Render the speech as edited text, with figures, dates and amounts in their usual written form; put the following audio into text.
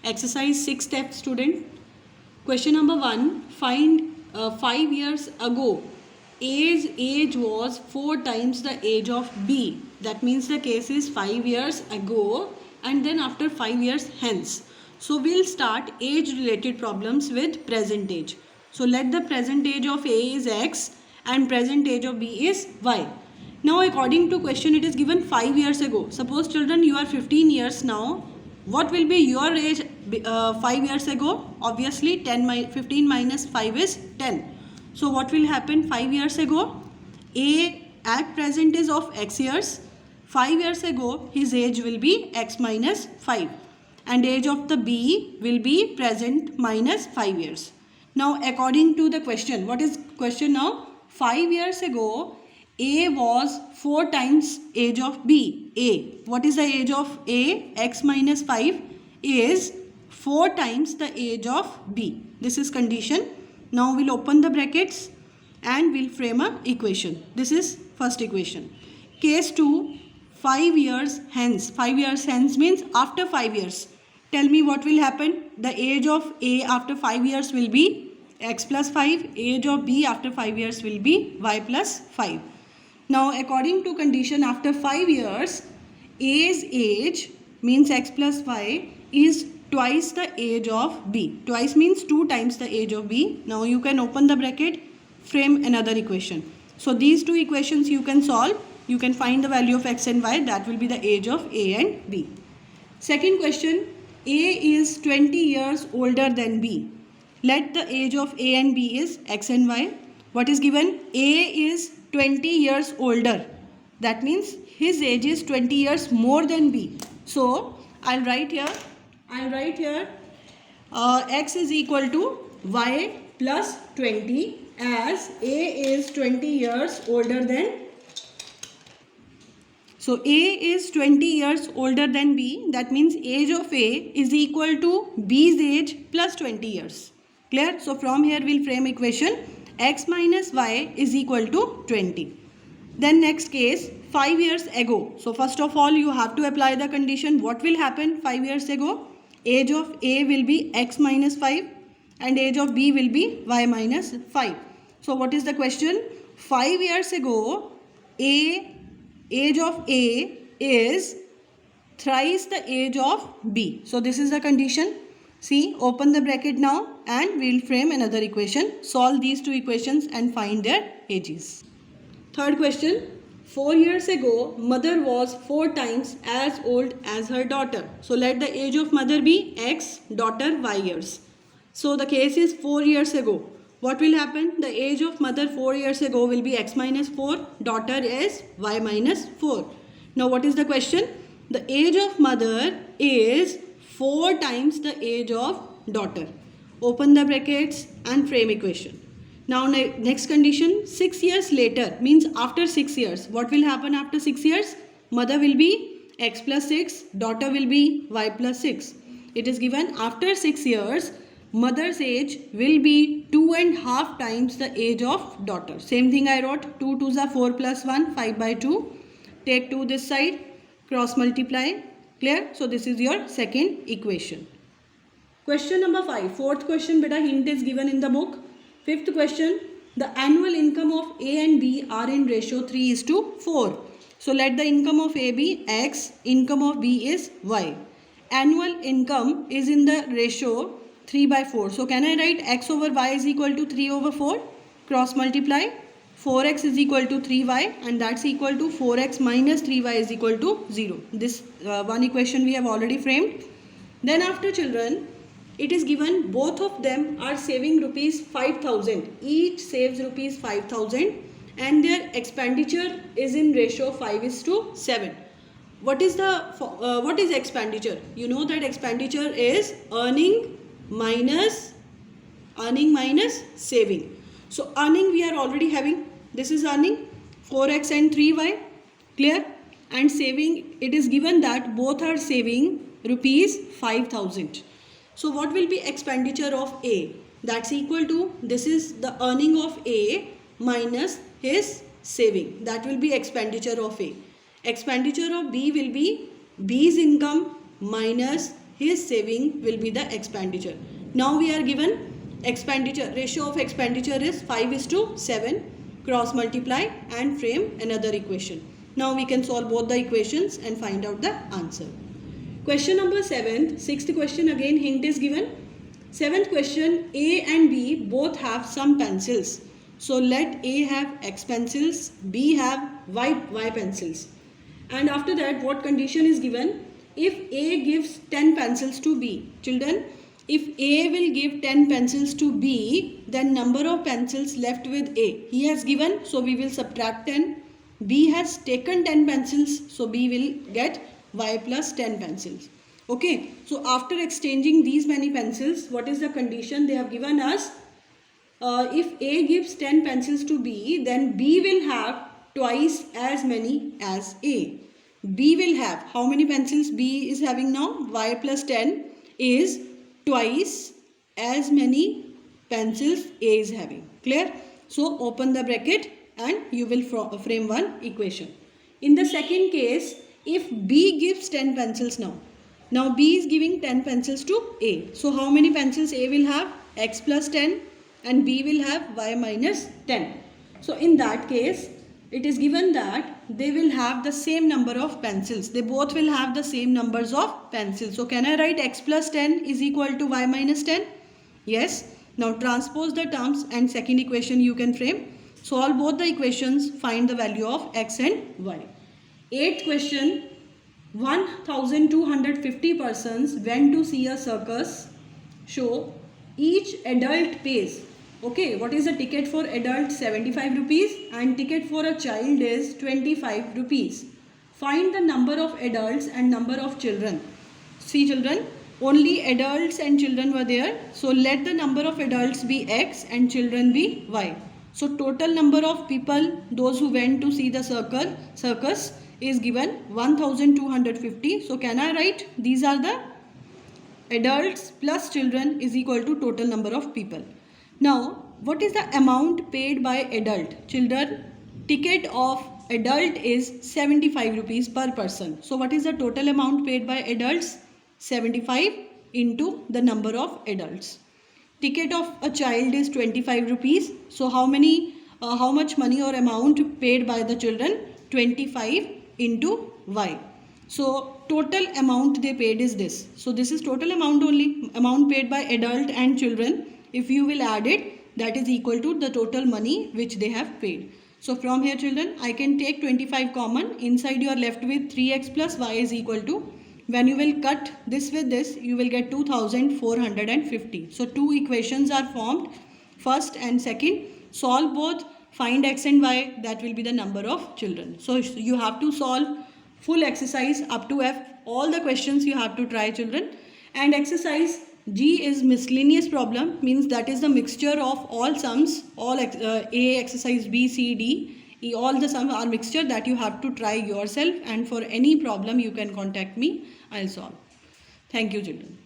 Exercise 6 step student. Question number 1. Find 5 years ago. A's age was 4 times the age of B. That means the case is 5 years ago and then after 5 years hence. So we'll start age related problems with present age. So let the present age of A is X and present age of B is Y. Now according to question it is given 5 years ago. Suppose children you are 15 years now. What will be your age 5 years ago? Obviously 15 minus 5 is 10. So what will happen 5 years ago? A at present is of X years. 5 years ago his age will be X minus 5. And age of the B will be present minus 5 years. Now according to the question, what is question now? 5 years ago A was 4 times age of B. A. What is the age of A? X minus 5 is 4 times the age of B. This is condition. Now we'll open the brackets and we'll frame a equation. This is first equation. Case 2, 5 years hence. 5 years hence means after 5 years. Tell me what will happen. The age of A after 5 years will be X plus 5. Age of B after 5 years will be Y plus 5. Now according to condition after 5 years, A's age means X plus Y is twice the age of B. Twice means 2 times the age of B. Now you can open the bracket, frame another equation. So these two equations you can solve. You can find the value of X and Y. That will be the age of A and B. Second question, A is 20 years older than B. Let the age of A and B is X and Y. What is given? A is 20 years older. That means his age is 20 years more than B. So I'll write here X is equal to Y plus 20 as A is 20 years older than. So A is 20 years older than B. That means age of A is equal to B's age plus 20 years. Clear? So from here we'll frame equation X minus Y is equal to 20. Then next case 5 years ago. So first of all you have to apply the condition. What will happen 5 years ago? Age of A will be X minus 5 and age of B will be Y minus 5. So what is the question? 5 years ago age of A is thrice the age of B. So this is the condition. See, open the bracket now and we'll frame another equation. Solve these two equations and find their ages. Third question. 4 years ago, mother was 4 times as old as her daughter. So let the age of mother be X, daughter Y years. So the case is 4 years ago. What will happen? The age of mother 4 years ago will be X minus 4, daughter is Y minus 4. Now what is the question? The age of mother is 4 times the age of daughter. Open the brackets and frame equation. Now next condition, 6 years later means after 6 years. What will happen after 6 years? Mother will be X plus 6, daughter will be Y plus 6. It is given after 6 years, mother's age will be 2.5 times the age of daughter. Same thing I wrote, 2 2s are 4 plus 1, 5 by 2. Take 2 this side, cross multiply. Clear? So this is your second equation. Question number 5. Fourth question, beta hint is given in the book. Fifth question, the annual income of A and B are in ratio 3:4. So let the income of A be X, income of B is Y. Annual income is in the ratio 3/4. So can I write X over Y is equal to 3/4? Cross multiply. 4x is equal to 3y and that's equal to 4x minus 3y is equal to 0. This one equation we have already framed. Then after children, it is given both of them are saving rupees 5,000. Each saves rupees 5,000 and their expenditure is in ratio 5:7. What is expenditure? You know that expenditure is earning minus saving. So earning we are already having. This is earning 4x and 3y. Clear? And saving, it is given that both are saving rupees 5,000. So what will be expenditure of A? That's equal to, this is the earning of A minus his saving. That will be expenditure of A. Expenditure of B will be B's income minus his saving will be the expenditure. Now we are given expenditure, ratio of expenditure is 5:7, cross multiply and frame another equation. Now we can solve both the equations and find out the answer. Question number 7, sixth question, again hint is given. Seventh question, A and B both have some pencils. So let A have X pencils, B have Y pencils. And after that, what condition is given? If A gives 10 pencils to B, children, if A will give 10 pencils to B, then number of pencils left with A. He has given, so we will subtract 10. B has taken 10 pencils, so B will get Y plus 10 pencils. Okay, so after exchanging these many pencils, what is the condition they have given us? If A gives 10 pencils to B, then B will have twice as many as A. B will have, how many pencils B is having now? Y plus 10 is twice as many pencils A is having. Clear? So open the bracket and you will frame one equation. In the second case, if B gives 10 pencils now B is giving 10 pencils to A. So how many pencils A will have? X plus 10 and B will have Y minus 10. So in that case, it is given that they will have the same number of pencils. They both will have the same numbers of pencils. So can I write X plus 10 is equal to Y minus 10? Yes. Now transpose the terms and second equation you can frame. Solve both the equations, find the value of X and Y. Eighth question, 1,250 persons went to see a circus show. Each adult pays. Okay, what is the ticket for adult? 75 rupees and ticket for a child is 25 rupees. Find the number of adults and number of children. See children, only adults and children were there. So let the number of adults be X and children be Y. So total number of people, those who went to see the circus is given 1,250. So can I write these are the adults plus children is equal to total number of people. Now, what is the amount paid by adult? Children, ticket of adult is 75 rupees per person. So, what is the total amount paid by adults? 75 into the number of adults. Ticket of a child is 25 rupees. So, how much money or amount paid by the children? 25 into Y. So, total amount they paid is this. So, this is total amount only, amount paid by adult and children. If you will add it, that is equal to the total money which they have paid. So from here children, I can take 25 common. Inside you are left with 3x plus y is equal to, when you will cut this with this, you will get 2,450. So two equations are formed, first and second. Solve both, find x and y, that will be the number of children. So you have to solve full exercise up to F. All the questions you have to try children. And exercise G is miscellaneous problem, means that is the mixture of all sums, all A, exercise B, C, D, E, all the sums are mixture that you have to try yourself, and for any problem you can contact me, I'll solve. Thank you children.